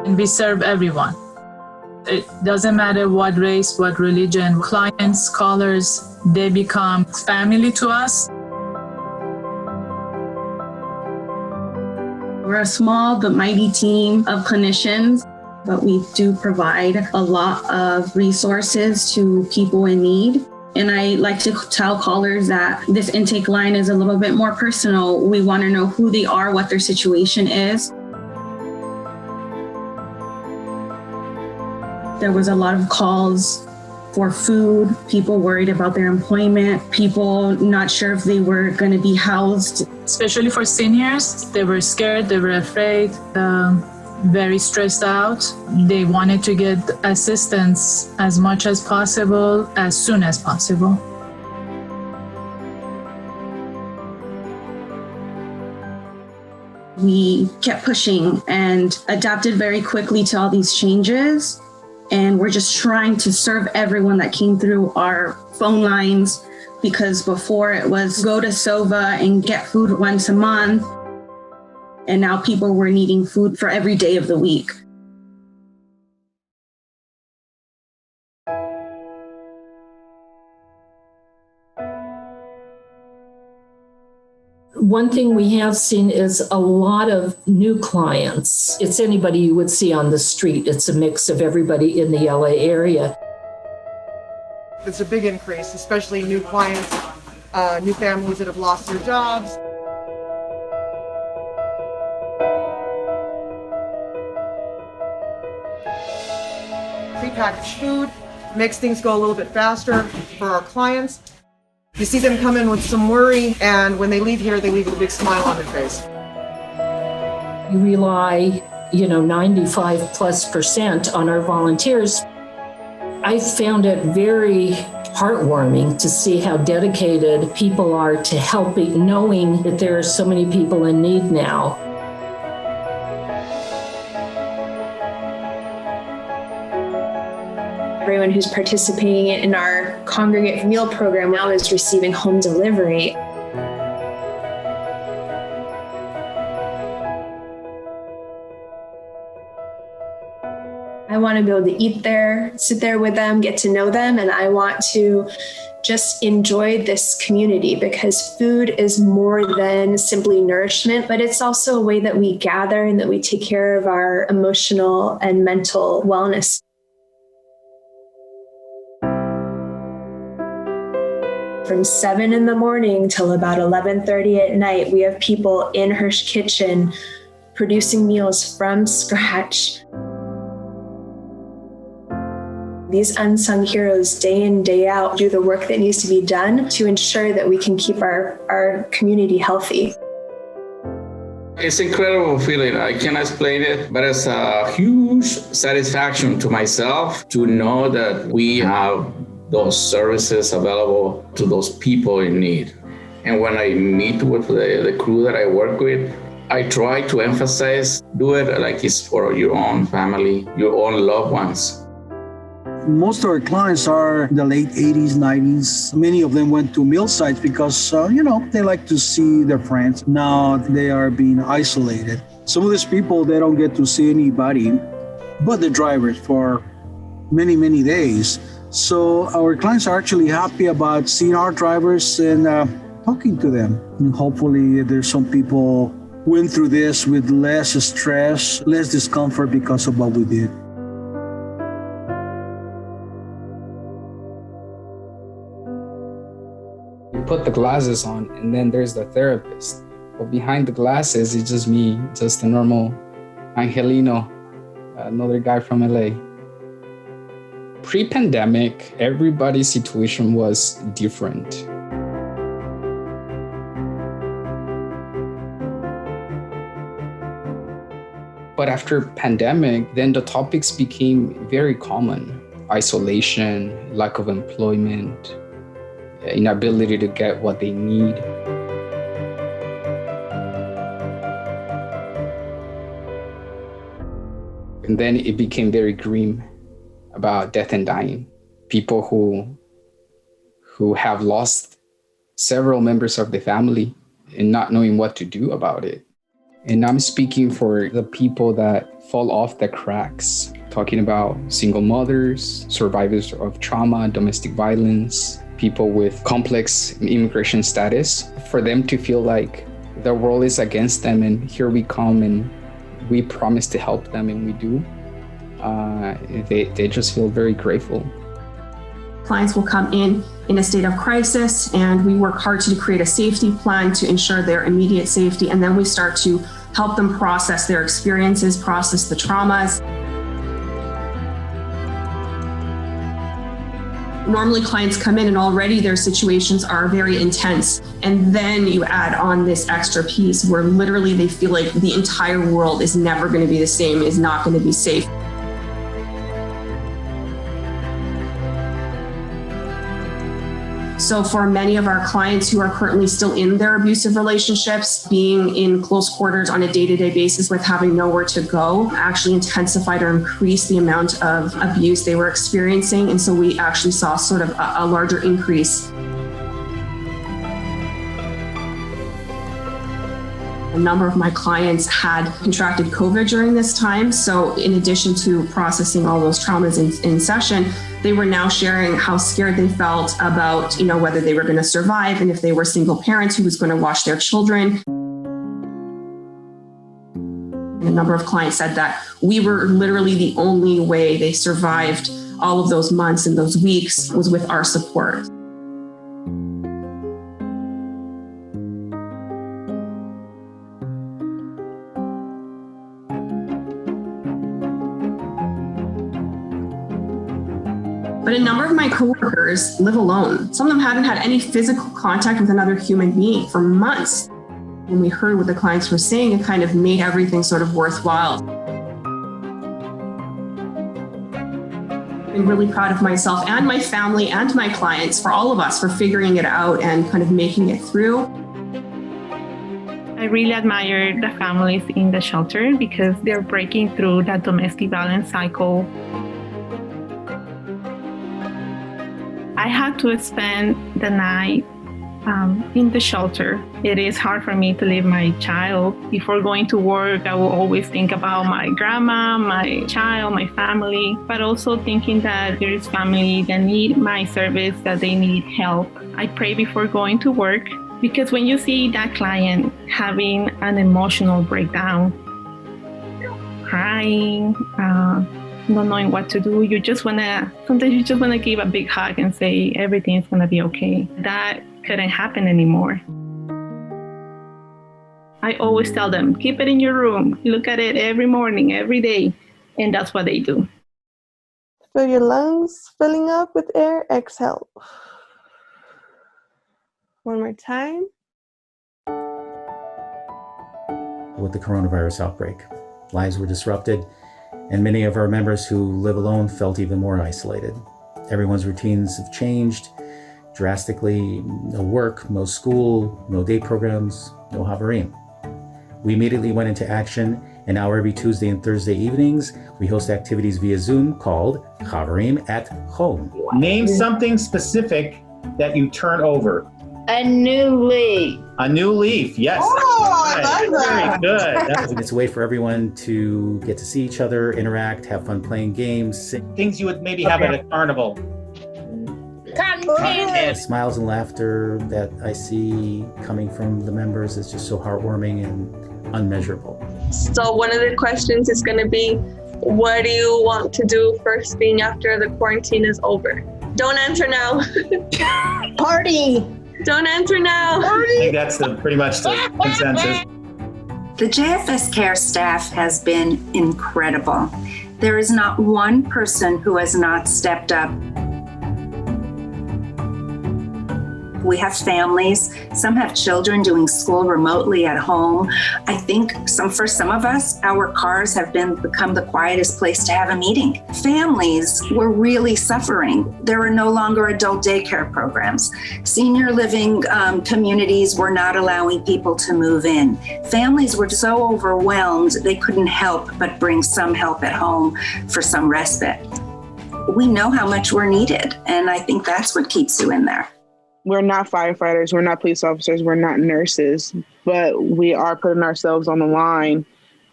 And we serve everyone. It doesn't matter what race, what religion. Clients, callers, they become family to us. We're a small but mighty team of clinicians, but we do provide a lot of resources to people in need. And I like to tell callers that this intake line is a little bit more personal. We want to know who they are, what their situation is. There was a lot of calls for food, people worried about their employment, people not sure if they were going to be housed. Especially for seniors, they were scared, they were afraid, very stressed out. They wanted to get assistance as much as possible, as soon as possible. We kept pushing and adapted very quickly to all these changes. And we're just trying to serve everyone that came through our phone lines, because before it was go to SOVA and get food once a month. And now people were needing food for every day of the week. One thing we have seen is a lot of new clients. It's anybody you would see on the street. It's a mix of everybody in the LA area. It's a big increase, especially new clients, new families that have lost their jobs. Prepackaged food makes things go a little bit faster for our clients. You see them come in with some worry, and when they leave here, they leave with a big smile on their face. You rely, 95+% on our volunteers. I found it very heartwarming to see how dedicated people are to helping, knowing that there are so many people in need now. Everyone who's participating in our congregate meal program now is receiving home delivery. I want to be able to eat there, sit there with them, get to know them, and I want to just enjoy this community, because food is more than simply nourishment, but it's also a way that we gather and that we take care of our emotional and mental wellness. From 7 a.m. till about 11:30 at night, we have people in her kitchen producing meals from scratch. These unsung heroes, day in, day out, do the work that needs to be done to ensure that we can keep our community healthy. It's an incredible feeling. I can't explain it, but it's a huge satisfaction to myself to know that we have those services available to those people in need. And when I meet with the crew that I work with, I try to emphasize, do it like it's for your own family, your own loved ones. Most of our clients are the late 80s, 90s. Many of them went to meal sites because, they like to see their friends. Now they are being isolated. Some of these people, they don't get to see anybody but the drivers for many, many days. So our clients are actually happy about seeing our drivers and talking to them. And hopefully there's some people went through this with less stress, less discomfort because of what we did. You put the glasses on and then there's the therapist. But behind the glasses, it's just me, just a normal Angelino, another guy from LA. Pre-pandemic, everybody's situation was different. But after pandemic, then the topics became very common. Isolation, lack of employment, inability to get what they need. And then it became very grim about death and dying. People who have lost several members of the family and not knowing what to do about it. And I'm speaking for the people that fall off the cracks, talking about single mothers, survivors of trauma, domestic violence, people with complex immigration status, for them to feel like the world is against them and here we come and we promise to help them and we do. They just feel very grateful. Clients will come in a state of crisis, and we work hard to create a safety plan to ensure their immediate safety. And then we start to help them process their experiences, process the traumas. Normally clients come in and already their situations are very intense. And then you add on this extra piece where literally they feel like the entire world is never going to be the same, is not going to be safe. So for many of our clients who are currently still in their abusive relationships, being in close quarters on a day-to-day basis with having nowhere to go actually intensified or increased the amount of abuse they were experiencing. And so we actually saw sort of a larger increase. A number of my clients had contracted COVID during this time. So in addition to processing all those traumas in session, they were now sharing how scared they felt about, whether they were going to survive and if they were single parents, who was going to watch their children. And a number of clients said that we were literally the only way they survived all of those months and those weeks was with our support. But a number of my coworkers live alone. Some of them hadn't had any physical contact with another human being for months. When we heard what the clients were saying, it kind of made everything sort of worthwhile. I'm really proud of myself and my family and my clients, for all of us, for figuring it out and kind of making it through. I really admire the families in the shelter because they're breaking through that domestic violence cycle. I had to spend the night in the shelter. It is hard for me to leave my child. Before going to work, I will always think about my grandma, my child, my family, but also thinking that there is family that need my service, that they need help. I pray before going to work, because when you see that client having an emotional breakdown, crying, not knowing what to do, sometimes you just want to give a big hug and say everything's going to be okay. That couldn't happen anymore. I always tell them, keep it in your room, look at it every morning, every day, and that's what they do. Feel your lungs filling up with air, exhale. One more time. With the coronavirus outbreak, lives were disrupted, and many of our members who live alone felt even more isolated. Everyone's routines have changed drastically. No work, no school, no day programs, no Havarim. We immediately went into action, and now every Tuesday and Thursday evenings, we host activities via Zoom called Havarim at Home. Name something specific that you turn over. A new leaf. A new leaf, yes. Oh, I love that. Very good. It's a way for everyone to get to see each other, interact, have fun playing games. Things you would maybe have at a carnival. Cotton candy. Smiles and laughter that I see coming from the members is just so heartwarming and unmeasurable. So one of the questions is going to be, what do you want to do first thing after the quarantine is over? Don't answer now. Party. Don't answer now. I think that's pretty much the consensus. The JFS Care staff has been incredible. There is not one person who has not stepped up. We have families. Some have children doing school remotely at home. I think for some of us, our cars have become the quietest place to have a meeting. Families were really suffering. There are no longer adult daycare programs. Senior living communities were not allowing people to move in. Families were so overwhelmed, they couldn't help but bring some help at home for some respite. We know how much we're needed, and I think that's what keeps you in there. we're not firefighters, we're not police officers, we're not nurses, but we are putting ourselves on the line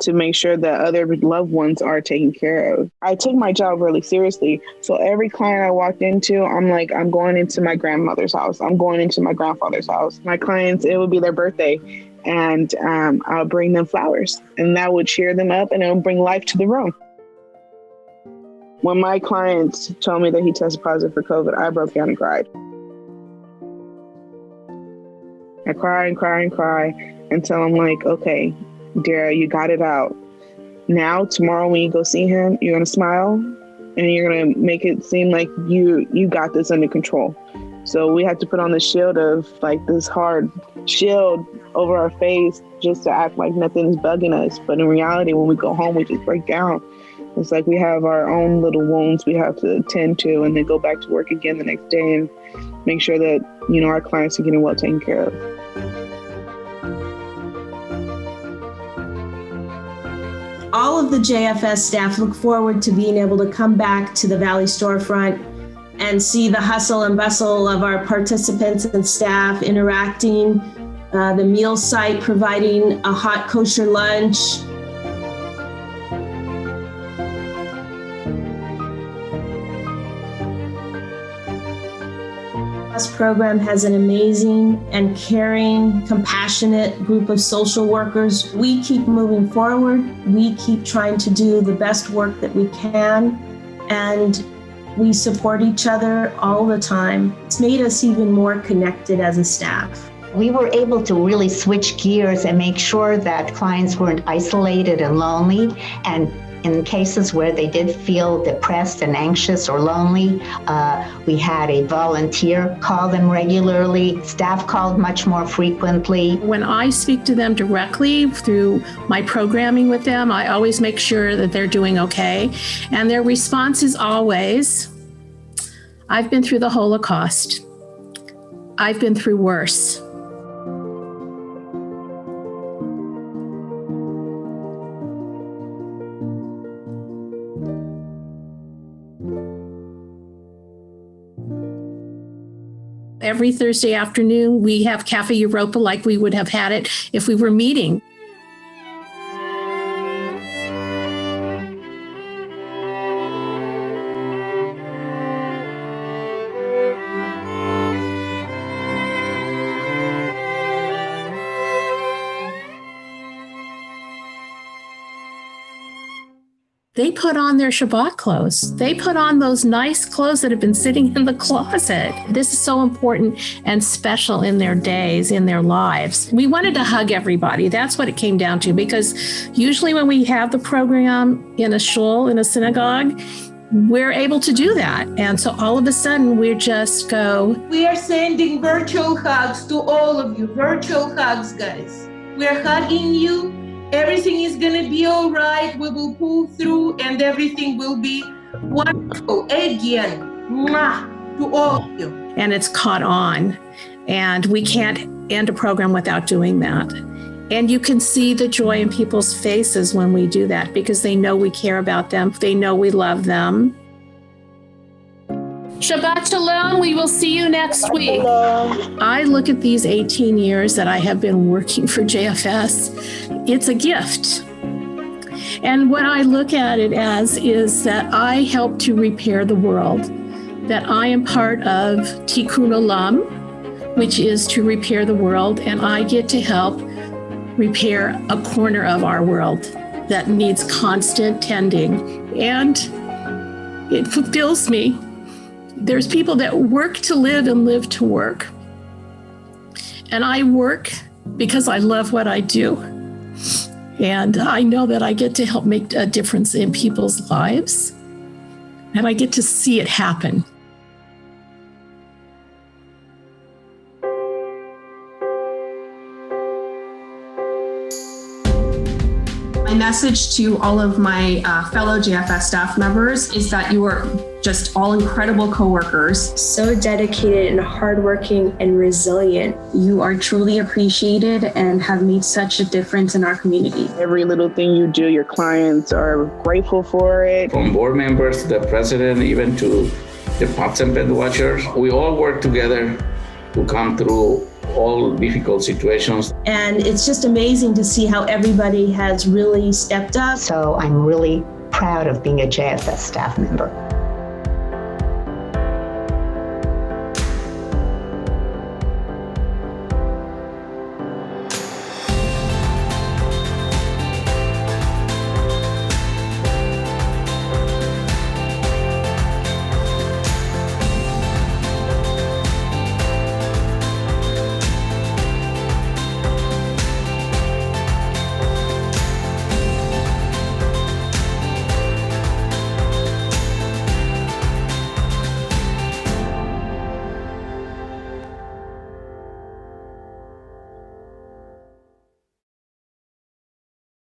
to make sure that other loved ones are taken care of. I took my job really seriously. So every client I walked into, I'm like, I'm going into my grandmother's house. I'm going into my grandfather's house. My clients, it would be their birthday, and I'll bring them flowers, and that would cheer them up and it would bring life to the room. When my client told me that he tested positive for COVID, I broke down and cried. I cry and cry and cry until I'm like, okay, Dara, you got it out. Now, tomorrow when you go see him, you're going to smile and you're going to make it seem like you got this under control. So we have to put on the shield of like this hard shield over our face just to act like nothing's bugging us. But in reality, when we go home, we just break down. It's like we have our own little wounds we have to tend to and then go back to work again the next day and make sure that, you know, our clients are getting well taken care of. All of the JFS staff look forward to being able to come back to the Valley storefront and see the hustle and bustle of our participants and staff interacting, the meal site providing a hot kosher lunch. This program has an amazing and caring, compassionate group of social workers. We keep moving forward. We keep trying to do the best work that we can, and we support each other all the time. It's made us even more connected as a staff. We were able to really switch gears and make sure that clients weren't isolated and lonely, and in cases where they did feel depressed and anxious or lonely, we had a volunteer call them regularly. Staff called much more frequently. When I speak to them directly through my programming with them, I always make sure that they're doing okay. And their response is always, I've been through the Holocaust. I've been through worse. Every Thursday afternoon, we have Cafe Europa like we would have had it if we were meeting. They put on their Shabbat clothes. They put on those nice clothes that have been sitting in the closet. This is so important and special in their days, in their lives. We wanted to hug everybody. That's what it came down to, because usually when we have the program in a shul, in a synagogue, we're able to do that. And so all of a sudden we just go. We are sending virtual hugs to all of you. Virtual hugs, guys. We're hugging you. Everything is going to be all right. We will pull through and everything will be wonderful. Again, mwah, to all of you. And it's caught on. And we can't end a program without doing that. And you can see the joy in people's faces when we do that, because they know we care about them. They know we love them. Shabbat Shalom. We will see you next week. I look at these 18 years that I have been working for JFS. It's a gift. And what I look at it as is that I help to repair the world, that I am part of Tikkun Olam, which is to repair the world, and I get to help repair a corner of our world that needs constant tending. And it fulfills me. There's people that work to live and live to work. And I work because I love what I do. And I know that I get to help make a difference in people's lives. And I get to see it happen. My message to all of my fellow JFS staff members is that you are just all incredible coworkers. So dedicated and hardworking and resilient. You are truly appreciated and have made such a difference in our community. Every little thing you do, your clients are grateful for it. From board members to the president, even to the pots and pet watchers, we all work together to come through all difficult situations. And it's just amazing to see how everybody has really stepped up. So I'm really proud of being a JFS staff member.